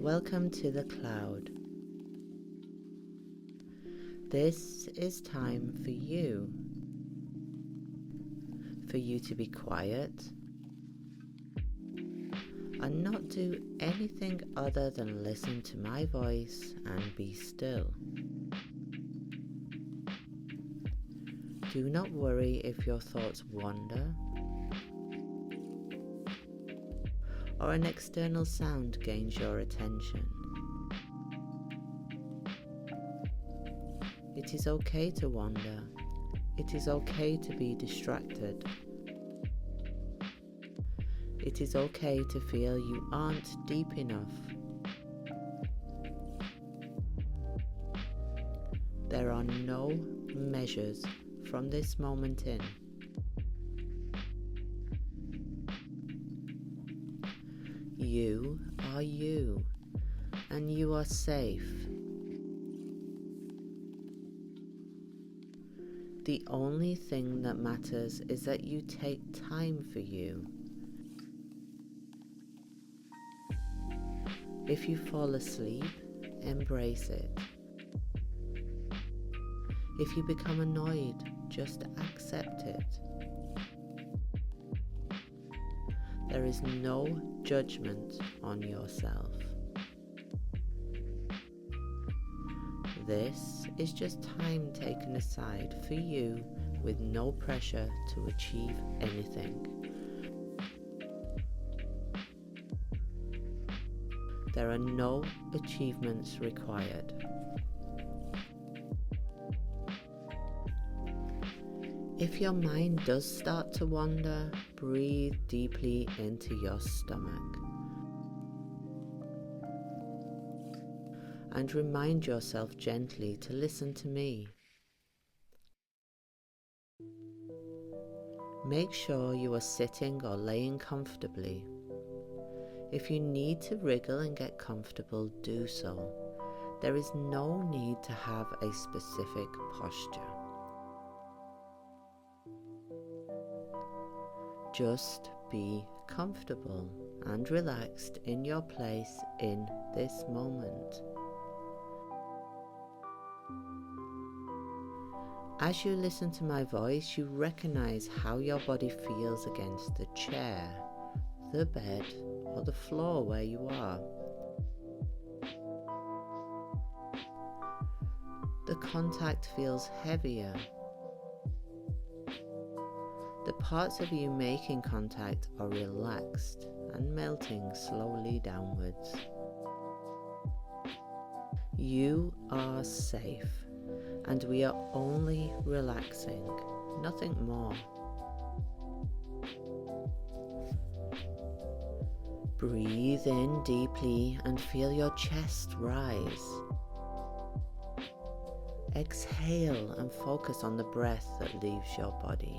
Welcome to the cloud. This is time for you to be quiet and not do anything other than listen to my voice and be still. Do not worry if your thoughts wander or an external sound gains your attention. It is okay to wander. It is okay to be distracted. It is okay to feel you aren't deep enough. There are no measures from this moment in. You are you, and you are safe. The only thing that matters is that you take time for you. If you fall asleep, embrace it. If you become annoyed, just accept it. There is no judgment on yourself. This is just time taken aside for you with no pressure to achieve anything. There are no achievements required. If your mind does start to wander, breathe deeply into your stomach. And remind yourself gently to listen to me. Make sure you are sitting or laying comfortably. If you need to wriggle and get comfortable, do so. There is no need to have a specific posture. Just be comfortable and relaxed in your place in this moment. As you listen to my voice, you recognize how your body feels against the chair, the bed, or the floor where you are. The contact feels heavier. The parts of you making contact are relaxed and melting slowly downwards. You are safe, and we are only relaxing, nothing more. Breathe in deeply and feel your chest rise. Exhale and focus on the breath that leaves your body.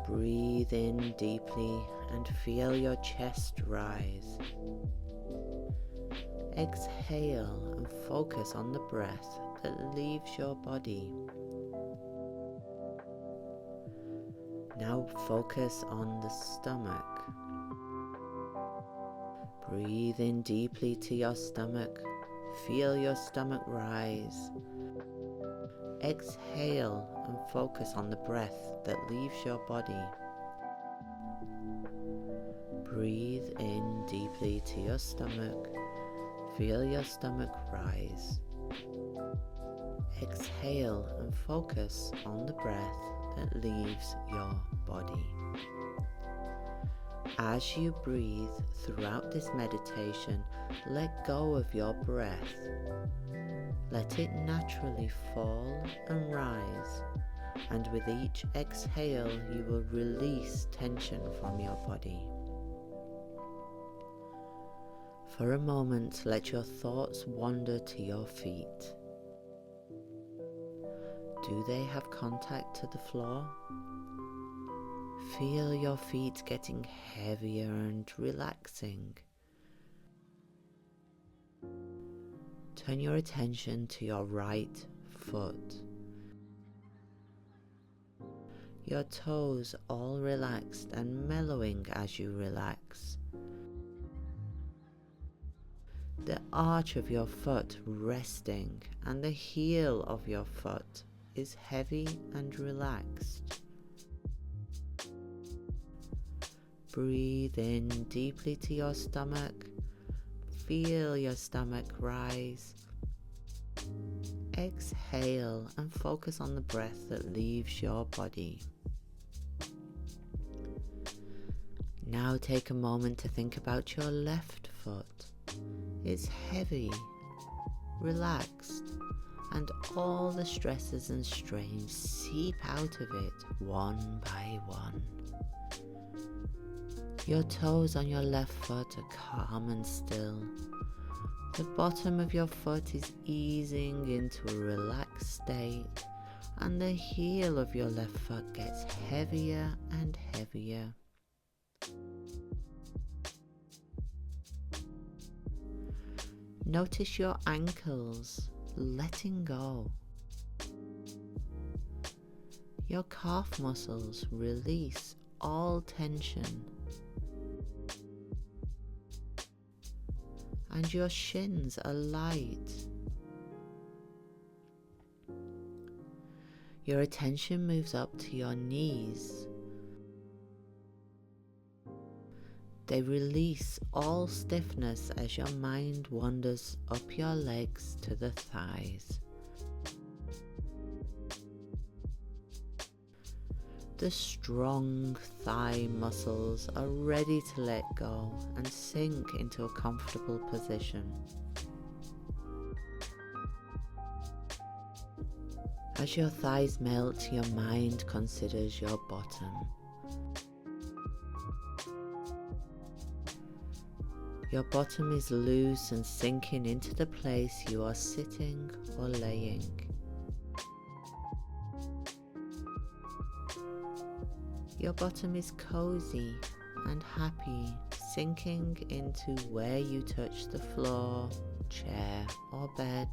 Breathe in deeply and feel your chest rise. Exhale and focus on the breath that leaves your body. Now focus on the stomach. Breathe in deeply to your stomach. Feel your stomach rise. Exhale and focus on the breath that leaves your body. Breathe in deeply to your stomach. Feel your stomach rise. Exhale and focus on the breath that leaves your body. As you breathe throughout this meditation, let go of your breath. Let it naturally fall and rise, and with each exhale you will release tension from your body. For a moment, let your thoughts wander to your feet. Do they have contact to the floor? Feel your feet getting heavier and relaxing. Turn your attention to your right foot. Your toes all relaxed and mellowing as you relax. arch of your foot resting and the heel of your foot is heavy and relaxed. Breathe in deeply to your stomach. Feel your stomach rise. Exhale and focus on the breath that leaves your body. Now take a moment to think about your left foot. It's heavy, relaxed, and all the stresses and strains seep out of it one by one. Your toes on your left foot are calm and still. The bottom of your foot is easing into a relaxed state, and the heel of your left foot gets heavier and heavier. Notice your ankles letting go. Your calf muscles release all tension. And your shins are light. Your attention moves up to your knees. They release all stiffness as your mind wanders up your legs to the thighs. The strong thigh muscles are ready to let go and sink into a comfortable position. As your thighs melt, your mind considers your bottom. Your bottom is loose and sinking into the place you are sitting or laying. Your bottom is cozy and happy, sinking into where you touch the floor, chair, or bed.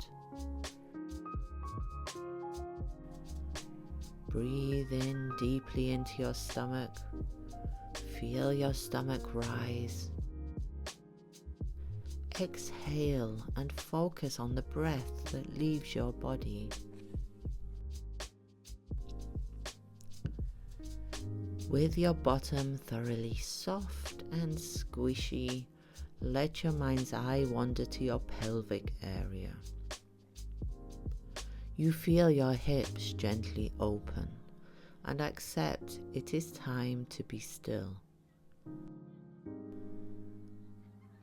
Breathe in deeply into your stomach. Feel your stomach rise. Exhale and focus on the breath that leaves your body. With your bottom thoroughly soft and squishy, let your mind's eye wander to your pelvic area. You feel your hips gently open and accept it is time to be still.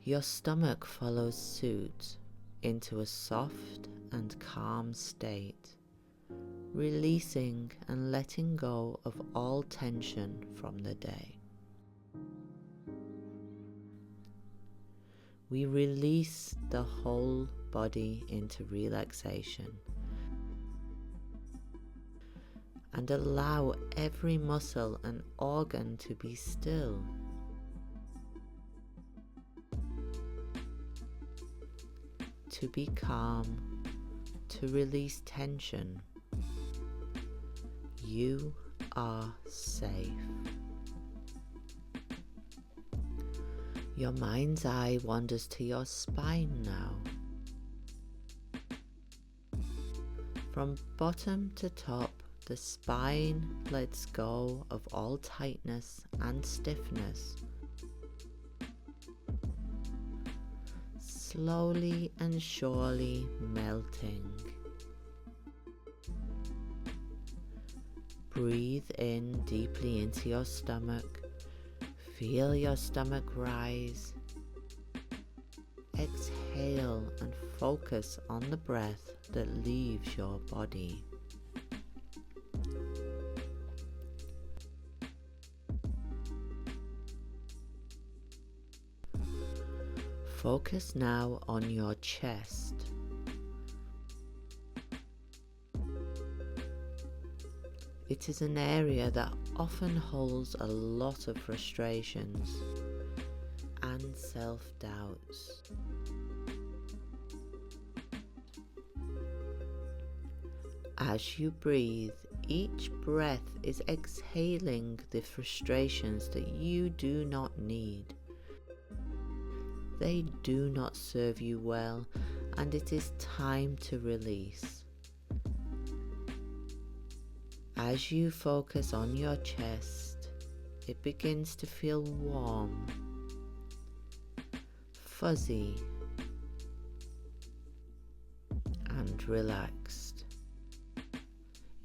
Your stomach follows suit into a soft and calm state, releasing and letting go of all tension from the day. We release the whole body into relaxation and allow every muscle and organ to be still. To be calm, to release tension. You are safe. Your mind's eye wanders to your spine now. From bottom to top, the spine lets go of all tightness and stiffness. Slowly and surely melting. Breathe in deeply into your stomach. Feel your stomach rise. Exhale and focus on the breath that leaves your body. Focus now on your chest. It is an area that often holds a lot of frustrations and self-doubts. As you breathe, each breath is exhaling the frustrations that you do not need. They do not serve you well, and it is time to release. As you focus on your chest, it begins to feel warm, fuzzy, and relaxed.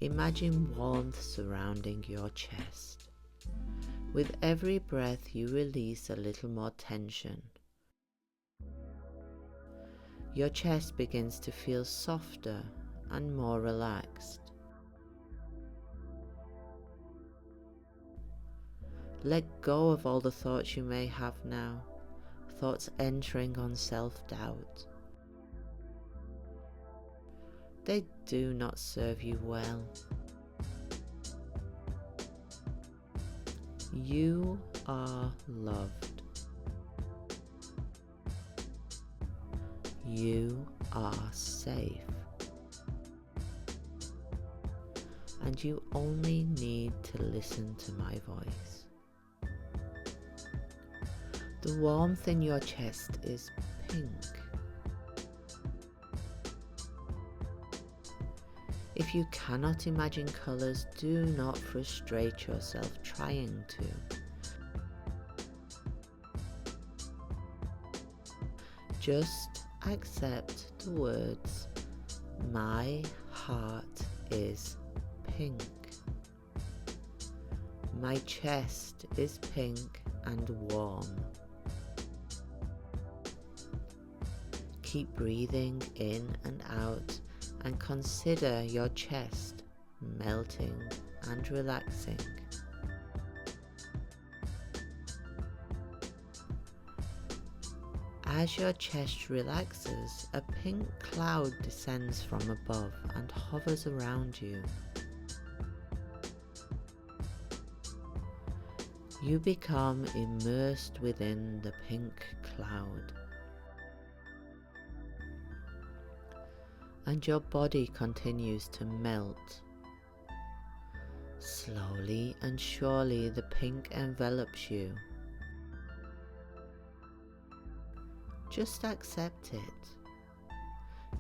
Imagine warmth surrounding your chest. With every breath, you release a little more tension. Your chest begins to feel softer and more relaxed. Let go of all the thoughts you may have now, thoughts entering on self-doubt. They do not serve you well. You are loved. You are safe. And you only need to listen to my voice. The warmth in your chest is pink. If you cannot imagine colours, do not frustrate yourself trying to. Just accept the words, my heart is pink. My chest is pink and warm. Keep breathing in and out and consider your chest melting and relaxing. As your chest relaxes, a pink cloud descends from above and hovers around you. You become immersed within the pink cloud. And your body continues to melt. Slowly and surely the pink envelops you. Just accept it.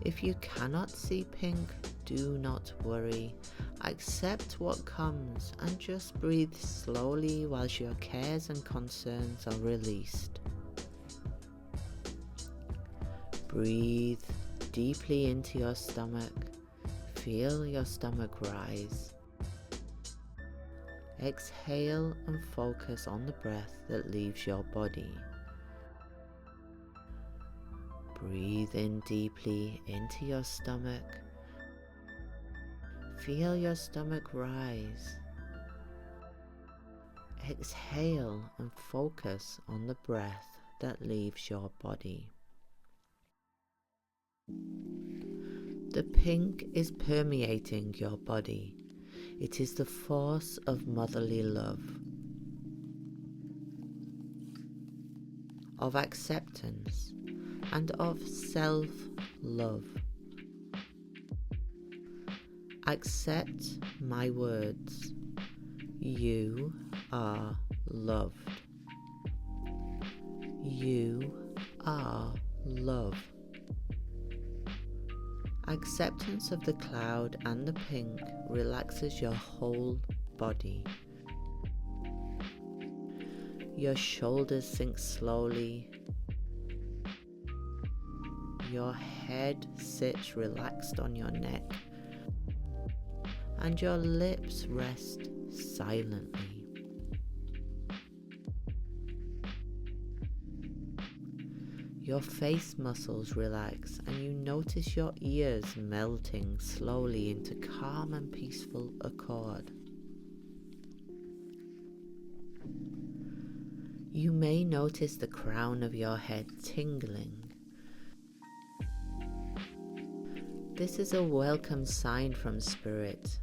If you cannot see pink, do not worry. Accept what comes and just breathe slowly whilst your cares and concerns are released. Breathe deeply into your stomach. Feel your stomach rise. Exhale and focus on the breath that leaves your body. Breathe in deeply into your stomach. Feel your stomach rise. Exhale and focus on the breath that leaves your body. The pink is permeating your body. It is the force of motherly love, of acceptance, and of self-love. Accept my words. You are loved. You are love. Acceptance of the cloud and the pink relaxes your whole body. Your shoulders sink slowly. Your head sits relaxed on your neck, and your lips rest silently. Your face muscles relax, and you notice your ears melting slowly into calm and peaceful accord. You may notice the crown of your head tingling. This is a welcome sign from Spirit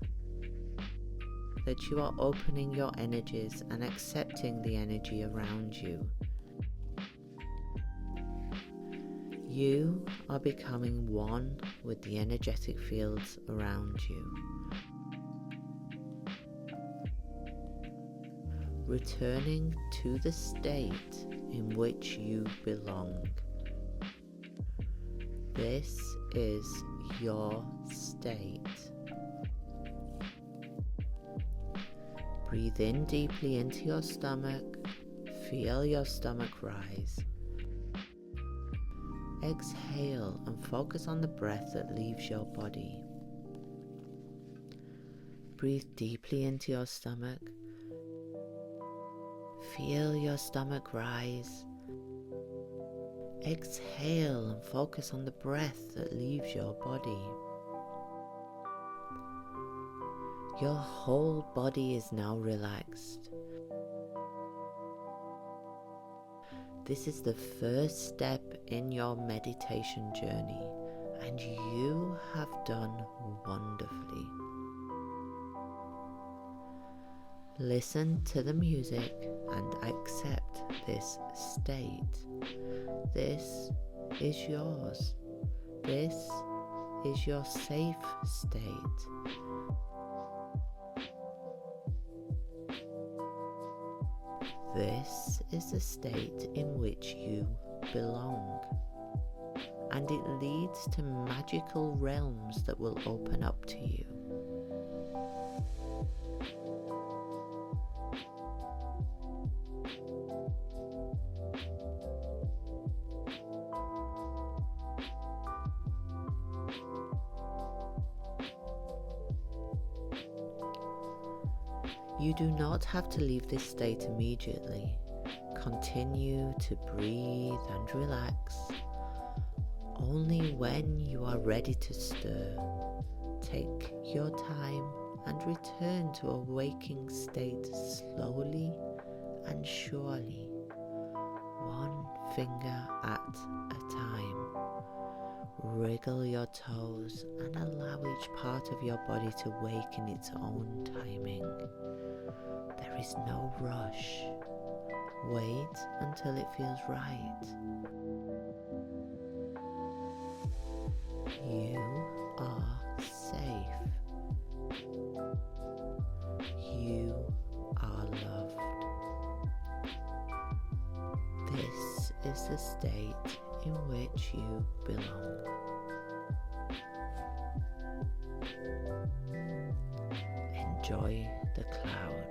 that you are opening your energies and accepting the energy around you. You are becoming one with the energetic fields around you. Returning to the state in which you belong. This is your state. Breathe in deeply into your stomach. Feel your stomach rise. Exhale and focus on the breath that leaves your body. Breathe deeply into your stomach. Feel your stomach rise. Exhale and focus on the breath that leaves your body. Your whole body is now relaxed. This is the first step in your meditation journey, and you have done wonderfully. Listen to the music and accept this state. This is yours. This is your safe state. This is the state in which you belong, and it leads to magical realms that will open up to you. You do not have to leave this state immediately. Continue to breathe and relax. Only when you are ready to stir, take your time and return to a waking state slowly and surely, one finger at a time. Wriggle your toes and allow each part of your body to wake in its own timing. There is no rush. Wait until it feels right. You are safe. You are loved. This is the state in which you belong. Enjoy the clouds.